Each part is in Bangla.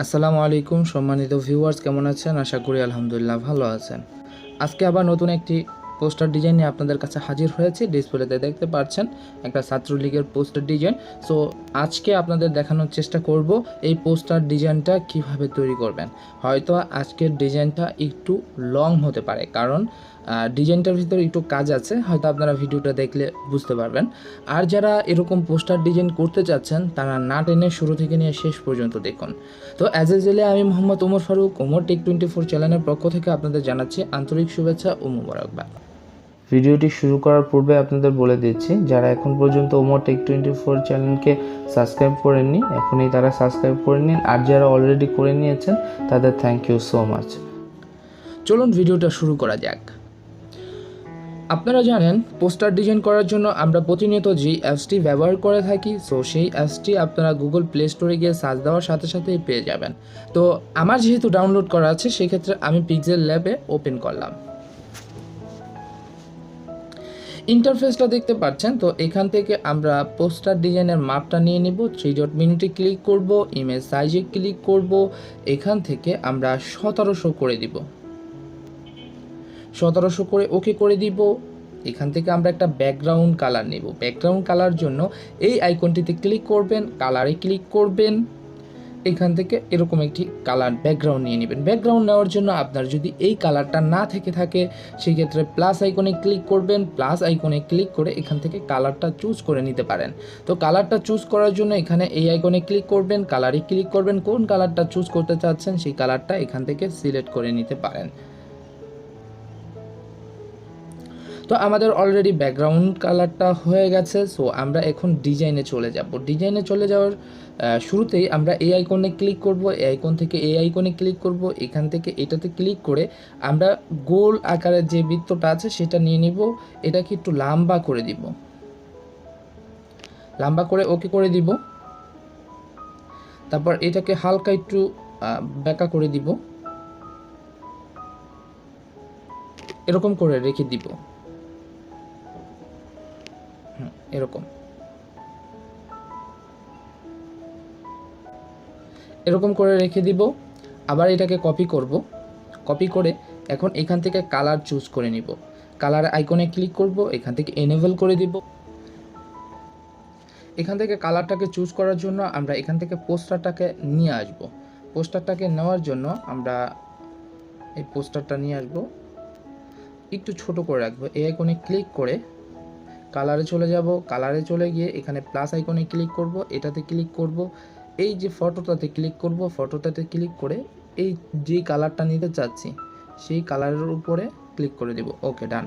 আসসালামু আলাইকুম সম্মানিত ভিউয়ার্স, কেমন আছেন? আশা করি আলহামদুলিল্লাহ ভালো আছেন। আজকে আবার নতুন একটি পোস্টার ডিজাইন নিয়ে আপনাদের কাছে হাজির হয়েছি। ডিসপ্লেতে দেখতে পাচ্ছেন একটা ছাত্রলীগের পোস্টার ডিজাইন। সো আজকে আপনাদের দেখানোর চেষ্টা করব এই পোস্টার ডিজাইনটা কিভাবে তৈরি করবেন। হয়তো আজকের ডিজাইনটা একটু লং হতে পারে, কারণ ডিজাইনটার ভিতরে একটু কাজ আছে, হয়তো আপনারা ভিডিওটা দেখলে বুঝতে পারবেন। আর যারা এরকম পোস্টার ডিজাইন করতে চাচ্ছেন তারা না টেনে শুরু থেকে নিয়ে শেষ পর্যন্ত দেখুন। তো অ্যাজ এ আমি মোহাম্মদ ওমর ফারুক, ওমর টেক 24 চ্যানেলের পক্ষ থেকে আপনাদের জানাচ্ছি আন্তরিক শুভেচ্ছা ও মোবারকবাদ। ভিডিওটি শুরু করার পূর্বে আপনাদের বলে দিচ্ছি, যারা এখন পর্যন্ত ওমর টেক 24 চ্যানেলকে সাবস্ক্রাইব করেননি এখনই তারা সাবস্ক্রাইব করে নিন, আর যারা অলরেডি করে নিয়েছেন তাদের থ্যাংক ইউ সো মাচ। চলুন ভিডিওটা শুরু করা যাক। আপনারা জানেন পোস্টার ডিজাইন করার জন্য আমরা প্রতিনিয়ত যে অ্যাপসটি ব্যবহার করে থাকি, সো সেই অ্যাপসটি আপনারা গুগল প্লে স্টোরে গিয়ে সার্চ দেওয়ার সাথে সাথেই পেয়ে যাবেন। তো আমার যেহেতু ডাউনলোড করা আছে সেক্ষেত্রে আমি পিক্সেল ল্যাবে ওপেন করলাম। ইন্টারফেসটা দেখতে পাচ্ছেন। তো এখান থেকে আমরা পোস্টার ডিজাইনের মাপটা নিয়ে নিব, 3 ডট মিনিটে ক্লিক করব, ইমেজ সাইজে ক্লিক করব, এখান থেকে আমরা 1700 করে দিব, 1700 করে ওকে করে দিব। এখান থেকে আমরা একটা ব্যাকগ্রাউন্ড কালার নেব। ব্যাকগ্রাউন্ড কালার জন্য এই আইকনটিতে ক্লিক করবেন, কালারে ক্লিক করবেন, এখান থেকে এরকম একটি কালার ব্যাকগ্রাউন্ড নিয়ে নেবেন। ব্যাকগ্রাউন্ড নেওয়ার জন্য আপনার যদি এই কালারটা না থেকে থাকে সেক্ষেত্রে প্লাস আইকনে ক্লিক করবেন, প্লাস আইকনে ক্লিক করে এখান থেকে কালারটা চুজ করে নিতে পারেন। তো কালারটা চুজ করার জন্য এখানে এই আইকনে ক্লিক করবেন, কালারে ক্লিক করবেন, কোন কালারটা চুজ করতে চাচ্ছেন সেই কালারটা এখান থেকে সিলেক্ট করে নিতে পারেন। তো আমাদের অলরেডি ব্যাকগ্রাউন্ড কালারটা হয়ে গেছে। সো আমরা এখন ডিজাইনে চলে যাব। ডিজাইনে চলে যাওয়ার শুরুতেই আমরা এই আইকনে ক্লিক করব, এই আইকন থেকে এই আইকনে ক্লিক করব, এখান থেকে এটাতে ক্লিক করে আমরা গোল আকারের যে বৃত্তটা আছে সেটা নিয়ে নিব, এটাকে একটু লম্বা করে দিব, লম্বা করে ওকে করে দিব। তারপর এটাকে হালকা একটু বেঁকা করে দিব, এরকম করে রেখে দিব, এরকম এরকম করে রেখে দিব। আবার এটাকে কপি করব, কপি করে এখন এখান থেকে কালার চুজ করে নিব, কালার আইকনে ক্লিক করব, এখান থেকে এনেবল করে দিব। এখান থেকে কালারটাকে চুজ করার জন্য আমরা এখান থেকে পোস্টারটাকে নিয়ে আসব। পোস্টারটাকে নেওয়ার জন্য আমরা এই পোস্টারটা নিয়ে আসব, একটু ছোট করে রাখবো। এই আইকনে ক্লিক করে কালারে চলে যাব, কালারে চলে গিয়ে এখানে প্লাস আইকনে ক্লিক করব, এটাতে ক্লিক করব, এই যে ফটোটাতে ক্লিক করব, ফটোটাতে ক্লিক করে এই যে কালারটা নিতে চাচ্ছি সেই কালারের উপরে ক্লিক করে দেব। ওকে, ডান,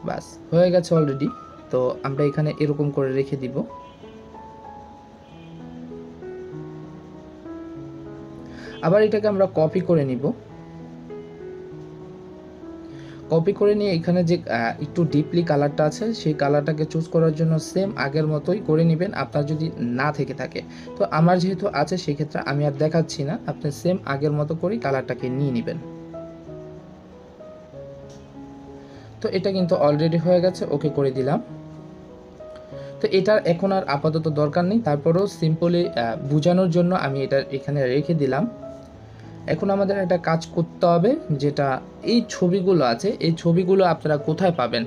বাস হয়ে গেছে অলরেডি। তো আমরা এখানে এরকম করে রেখে দিব। আবার এটাকে আমরা কপি করে নিব, কপি করে নিয়ে এখানে যে একটু ডিপলি কালারটা আছে সেই কালারটাকে চুজ করার জন্য সেম আগের মতোই করে নেবেন, আপনার যদি না থেকে থাকে। তো আমার যেহেতু আছে সেক্ষেত্রে আমি আর দেখাচ্ছি না, আপনি সেম আগের মতো করেই কালারটাকে নিয়ে নেবেন। তো এটা কিন্তু অলরেডি হয়ে গেছে, ওকে করে দিলাম। তো এটার এখন আর আপাতত দরকার নেই, তারপরেও সিম্পলি বোঝানোর জন্য আমি এটা এখানে রেখে দিলাম। এখন আমাদের একটা কাজ করতে হবে, যেটা এই ছবিগুলো আছে এই ছবিগুলো আপনারা কোথায় পাবেন।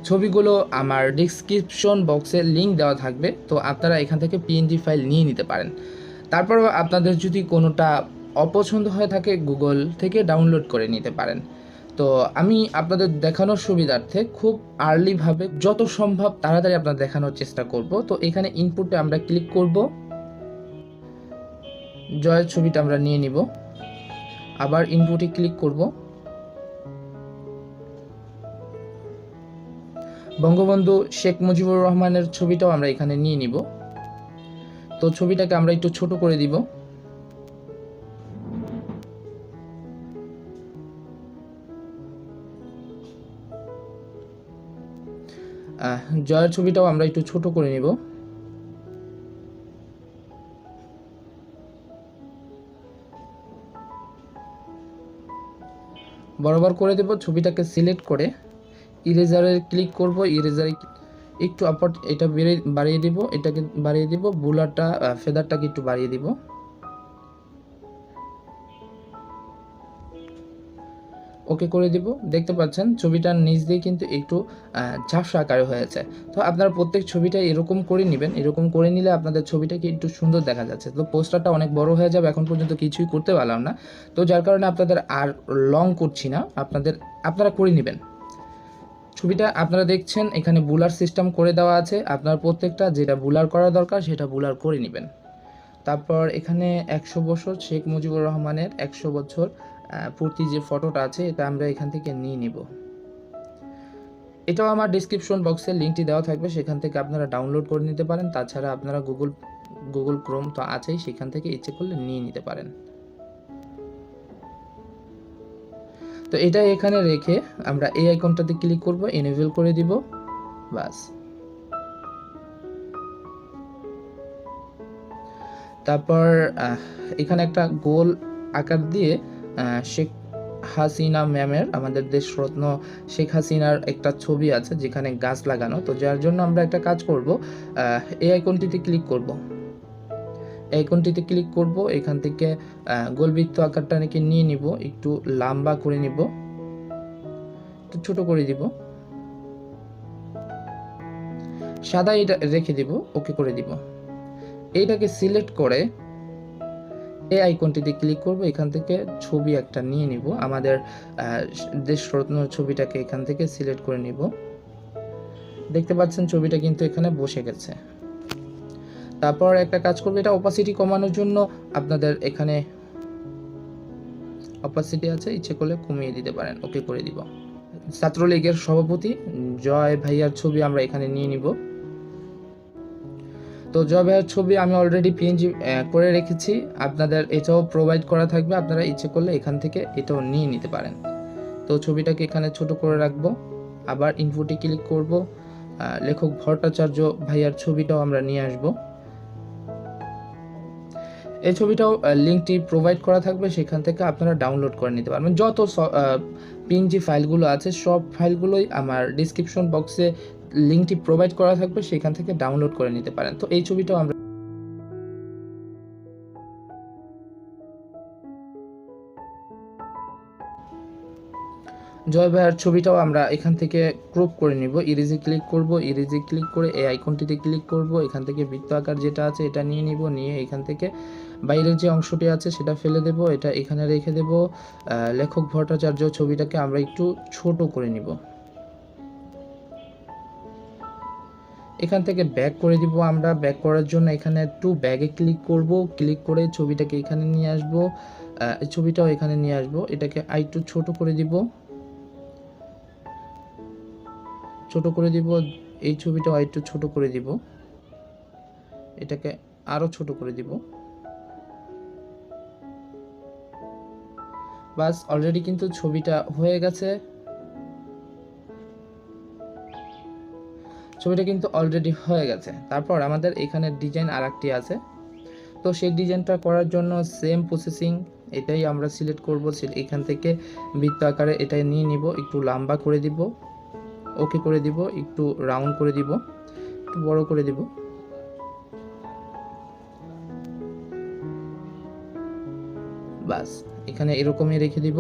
ছবিগুলো আমার ডেসক্রিপশন বক্সে লিঙ্ক দেওয়া থাকবে, তো আপনারা এখান থেকে পিএনজি ফাইল নিয়ে নিতে পারেন। তারপরও আপনাদের যদি কোনোটা অপছন্দ হয়ে থাকে গুগল থেকে ডাউনলোড করে নিতে পারেন। তো আমি আপনাদের দেখানোর সুবিধার্থে খুব আর্লিভাবে যত সম্ভব তাড়াতাড়ি আপনাদের দেখানোর চেষ্টা করব। তো এখানে ইনপুটে আমরা ক্লিক করব, জয়ের ছবিটা আমরা নিয়ে নিব, আবার ইনপুটে ক্লিক করব, বঙ্গবন্ধু শেখ মুজিবুর রহমানের ছবিটাও আমরা এখানে নিয়ে নিব। তো ছবিটাকে আমরা একটু ছোট করে দিব, জয়ের ছবিটাও আমরা একটু ছোট করে নিব। বরাবর করে দেব। ছবিটাকে সিলেক্ট করে ইরেজারে ক্লিক করব, ইরেজারে একটু আপার এটা বাড়িয়ে দিব, এটাকে বাড়িয়ে দিব, বুলারটা ফেদারটাকে একটু বাড়িয়ে দিব। ওকে করে দিব। দেখতে পাচ্ছেন ছবিটার নিচ দিয়ে কিন্তু একটু ঝাপসা আকারে হয়েছে। তো আপনারা প্রত্যেক ছবিটা এরকম করে নেবেন, এরকম করে নিলে আপনাদের ছবিটাকে একটু সুন্দর দেখা যাচ্ছে। তো পোস্টারটা অনেক বড় হয়ে যাবে, এখন পর্যন্ত কিছুই করতে পারলাম না, তো যার কারণে আপনাদের আর লং করছি না, আপনারা করে নেবেন। ছবিটা আপনারা দেখছেন এখানে বুলার সিস্টেম করে দেওয়া আছে, আপনার প্রত্যেকটা যেটা বুলার করা দরকার সেটা বুলার করে নেবেন। তারপর এখানে 100 বছর শেখ মুজিবুর রহমানের 100 বছর পূর্তি যে ফটোটা আছে এটা আমরা এখান থেকে নিয়ে নিব। এটাও আমার ডিসক্রিপশন বক্সে লিঙ্কটি দেওয়া থাকবে, সেখান থেকে আপনারা ডাউনলোড করে নিতে পারেন। তাছাড়া আপনারা গুগল ক্রোম তো আছেই, সেখান থেকে ইচ্ছে করলে নিয়ে নিতে পারেন। তো এটা এখানে রেখে আমরা এই আইকনটাতে ক্লিক করব, এনেবল করে দিব, বাস। তারপর এখানে একটা গোল আকার দিয়ে শেখ হাসিনা ম্যামের, আমাদের দেশরত্ন শেখ হাসিনার একটা ছবি আছে যেখানে গাছ লাগানো। তো যার জন্য আমরা একটা কাজ করব, এই আইকনটিতে ক্লিক করব, আইকনটিতে ক্লিক করব, এখান থেকে গোলবৃত্ত আকারটা নাকি নিয়ে নিব, একটু লম্বা করে নিব, একটু ছোট করে দিব, সাদা এটা রেখে দিব, ওকে করে দিব। এইটাকে সিলেক্ট করে এই আইকনটিতে ক্লিক করব, এখান থেকে ছবি একটা নিয়ে নিব, আমাদের দেশরত্ন ছবিটাকে এখান থেকে সিলেক্ট করে নিব। দেখতে পাচ্ছেন ছবিটা কিন্তু এখানে বসে গেছে। তারপর একটা কাজ করব, এটা অপাসিটি কমানোর জন্য আপনাদের এখানে অপাসিটি আছে, ইচ্ছে করলে কমিয়ে দিতে পারেন, ওকে করে দিব। ছাত্রলীগের সভাপতি জয় ভাইয়ার ছবি আমরা এখানে নিয়ে নিব। তো জয় ভাইয়ার ছবি আমি অলরেডি পিএনজি করে রেখেছি, আপনাদের এটাও প্রোভাইড করা থাকবে, আপনারা ইচ্ছে করলে এখান থেকে এটাও নিয়ে নিতে পারেন। তো ছবিটাকে এখানে ছোট করে রাখবো, আবার ইনপুটে ক্লিক করব, লেখক ভট্টাচার্য ভাইয়ার ছবিটাও আমরা নিয়ে আসব। এই ছবিটাও লিঙ্কটি প্রোভাইড করা থাকবে, সেখান থেকে আপনারা ডাউনলোড করে নিতে পারবেন। যত পিএনজি ফাইলগুলো আছে সব ফাইলগুলোই আমার ডিসক্রিপশন বক্সে লিঙ্কটি প্রোভাইড করা থাকবে, সেখান থেকে ডাউনলোড করে নিতে পারেন। তো এই ছবিটাও আমরা জয় ভাইয়ার ছবিটাও আমরা এখান থেকে ক্রপ করে নিব, ইরেজে ক্লিক করব, ইরেজে ক্লিক করে এই আইকনটিতে ক্লিক করব, এখান থেকে বৃত্ত আকার যেটা আছে এটা নিয়ে নিব, নিয়ে এখান থেকে বাইরের যে অংশটি আছে সেটা ফেলে দেব, এটা এখানে রেখে দেব। লেখক ভট্টাচার্য ছবিটাকে আমরা একটু ছোট করে নিব, এখান থেকে ব্যাক করে দিব। আমরা ব্যাক করার জন্য এখানে একটু ব্যাগে ক্লিক করব, ক্লিক করে ছবিটাকে এখানে নিয়ে আসব, ছবিটাও এখানে নিয়ে আসব, এটাকে আরেকটু ছোট করে দিব, এই ছবিটাও আরেকটু ছোট করে দিব, এটাকে আরো ছোট করে দিব, বাস। অলরেডি কিন্তু ছবিটা হয়ে গেছে, ছবিটা কিন্তু অলরেডি হয়ে গেছে। তারপর আমাদের এখানে ডিজাইন আরেকটি আছে, তো সেই ডিজাইনটা করার জন্য সেম প্রসেসিং, এটাই আমরা সিলেক্ট করব, এখান থেকে বৃত্ত আকারে এটাই নিয়ে নিব, একটু লম্বা করে দিব, ওকে করে দিব, একটু রাউন্ড করে দিব, একটু বড় করে দিব, বাস। এখানে এরকমই রেখে দিব।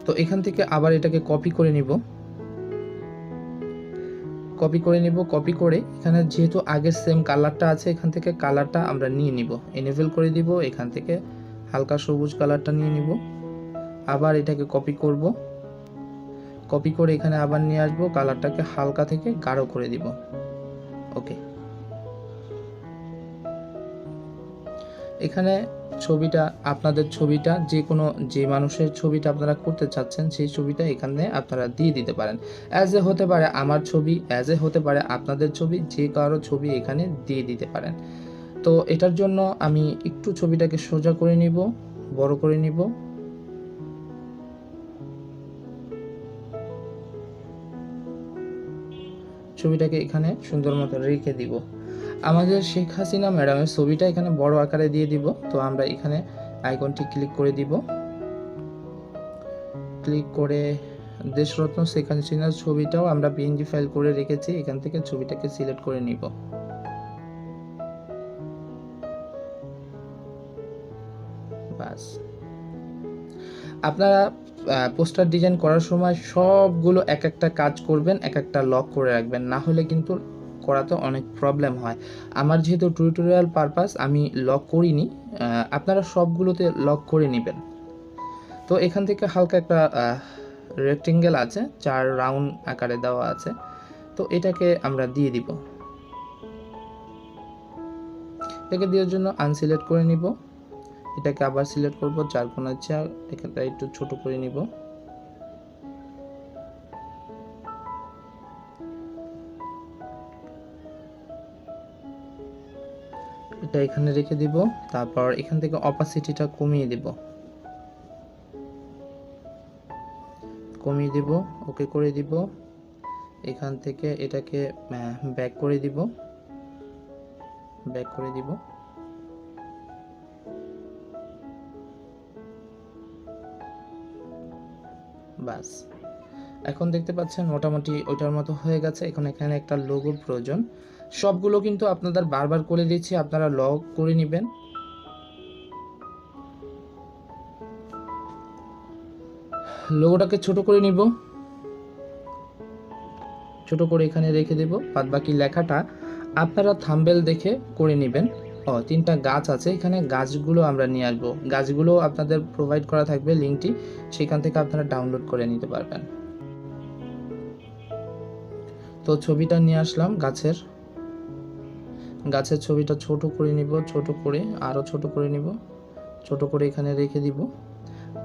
তো এখান থেকে আবার এটাকে কপি করে নিব, কপি করে এখানে যেহেতু আগের সেম কালারটা আছে, এখান থেকে কালারটা আমরা নিয়ে নিব, এনেবল করে দিব, এখান থেকে হালকা সবুজ কালারটা নিয়ে নিব, আবার এটাকে কপি করে এখানে আবার নিয়ে আসবো, কালারটাকে হালকা থেকে গাঢ় করে দিব, ওকে। এখানে ছবিটা, আপনাদের ছবিটা যে মানুষের ছবিটা আপনারা করতে চাচ্ছেন সেই ছবিটা এখানে আপনারা দিয়ে দিতে পারেন। অ্যাজ এ হতে পারে আমার ছবি, অ্যাজ এ হতে পারে আপনাদের ছবি, যে কারো ছবি এখানে দিয়ে দিতে পারেন। তো এটার জন্য আমি একটু ছবিটাকে সোজা করে নিব, বড় করে নিব, ছবিটাকে এখানে সুন্দর মতো রেখে দিব। আমাদের শেখ হাসিনা ম্যাডামের ছবিটা এখানে বড় আকারে দিয়ে দিব। তো আমরা এখানে আইকনটি ক্লিক করে দিব, ক্লিক করে দেশরত্ন শেখ হাসিনার ছবিটাও আমরা পিএনজি ফাইল করে রেখেছি, এখান থেকে ছবিটাকে সিলেক্ট করে নিব, বাস। আপনারা পোস্টার ডিজাইন করার সময় সবগুলো এক একটা কাজ করবেন, এক একটা লক করে রাখবেন, না হলে কিন্তু করাতে অনেক প্রবলেম হয়। আমার যেহেতু টিউটোরিয়াল পারপাস আমি লক করিনি, আপনারা সবগুলোতে লক করে নেবেন। তো এখান থেকে হালকা একটা রেক্টেঙ্গেল আছে, 4 রাউন্ড আকারে দেওয়া আছে, তো এটাকে আমরা দিয়ে দিব। এটাকে দেওয়ার জন্য আনসিলেক্ট করে নিব, এটাকে আবার সিলেক্ট করব, 4 কোণা 4, এখানটা একটু ছোট করে নিব। এটা এখানে রেখে দিব, তারপর এখান থেকে অপাসিটিটা কমিয়ে দিব, ওকে করে দিব। এখান থেকে এটাকে ব্যাক করে দিব, বাস। এখন দেখতে পাচ্ছেন মোটামুটি ওইটার মতো হয়ে গেছে। এখন এখানে একটা লোগোর প্রয়োজন। সবগুলো কিন্তু আপনাদের বারবার করে দিচ্ছি, আপনারা লক করে নেবেন। লোগোটাকে ছোট করে নিব, ছোট করে এখানে রেখে দেব। বাদ বাকি লেখাটা আপনারা থাম্বনেল দেখে করে নেবেন। 3টা গাছ আছে, এখানে গাছগুলো আমরা নিয়ে আসবো। গাছগুলো আপনাদের প্রোভাইড করা থাকবে লিঙ্কটি, সেখান থেকে আপনারা ডাউনলোড করে নিতে পারবেন। তো ছবিটা নিয়ে আসলাম, গাছের ছবিটা ছোট করে নিব, ছোট করে আরো ছোট করে নিব, ছোট করে এখানে রেখে দিব।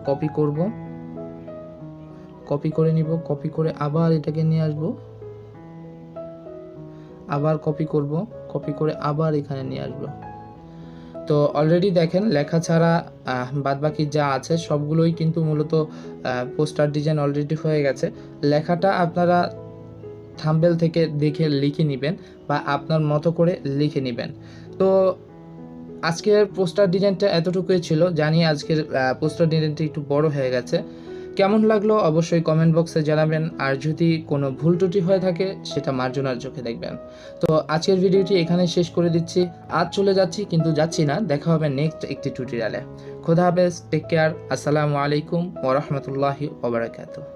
কপি করব, কপি করে নিব, কপি করে আবার এটাকে নিয়ে আসব, আবার কপি করব, কপি করে আবার এখানে নিয়ে আসব। তো অলরেডি দেখেন লেখা ছাড়া বাদবাকি যা আছে সবগুলোই কিন্তু মূলত পোস্টার ডিজাইন অলরেডি হয়ে গেছে। লেখাটা আপনারা থাম্বনেল থেকে দেখে লিখে নেবেন বা আপনার মতো করে লিখে নেবেন। তো আজকের পোস্টার ডিজাইনটা এতটুকুই ছিল। জানি আজকের পোস্টার ডিজাইনটা একটু বড় হয়ে গেছে। কেমন লাগলো অবশ্যই কমেন্ট বক্সে জানাবেন, আর যদি কোনো ভুল ত্রুটি হয়ে থাকে সেটা মার্জনার চোখে দেখবেন। তো আজকের ভিডিওটি এখানে শেষ করে দিচ্ছি। আজ চলে যাচ্ছি, কিন্তু যাচ্ছি না, দেখা হবে নেক্সট একটি টিউটোরিয়ালে। খোদা হাফেজ, টেক কেয়ার, আসসালামু আলাইকুম ওয়া রাহমাতুল্লাহি ওয়া বারাকাতুহু।